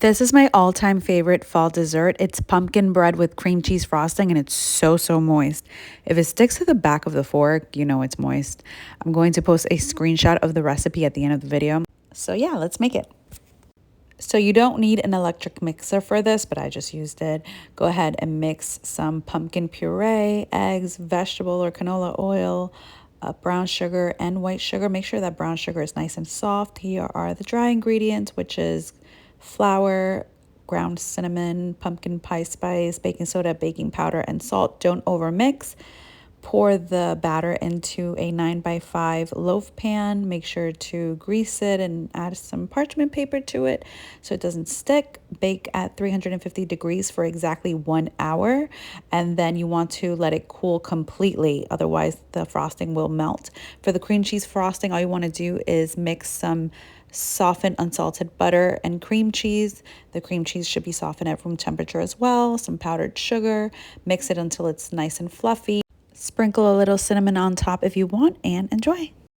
This is my all-time favorite fall dessert. It's pumpkin bread with cream cheese frosting, and it's so moist. If it sticks to the back of the fork, you know it's moist. I'm going to post a screenshot of the recipe at the end of the video. So yeah, let's make it. So you don't need an electric mixer for this, but I just used it. Go ahead and mix some pumpkin puree, eggs, vegetable or canola oil, brown sugar and white sugar. Make sure that brown sugar is nice and soft. Here are the dry ingredients, which is flour, ground cinnamon, pumpkin pie spice, baking soda, baking powder, and salt. Don't overmix. Pour the batter into a 9x5 loaf pan. Make sure to grease it and add some parchment paper to it so it doesn't stick. Bake at 350 degrees for exactly 1 hour. And then you want to let it cool completely. Otherwise, the frosting will melt. For the cream cheese frosting, all you want to do is mix some softened unsalted butter and cream cheese. The cream cheese should be softened at room temperature as well. Some powdered sugar. Mix it until it's nice and fluffy. Sprinkle a little cinnamon on top if you want, and enjoy.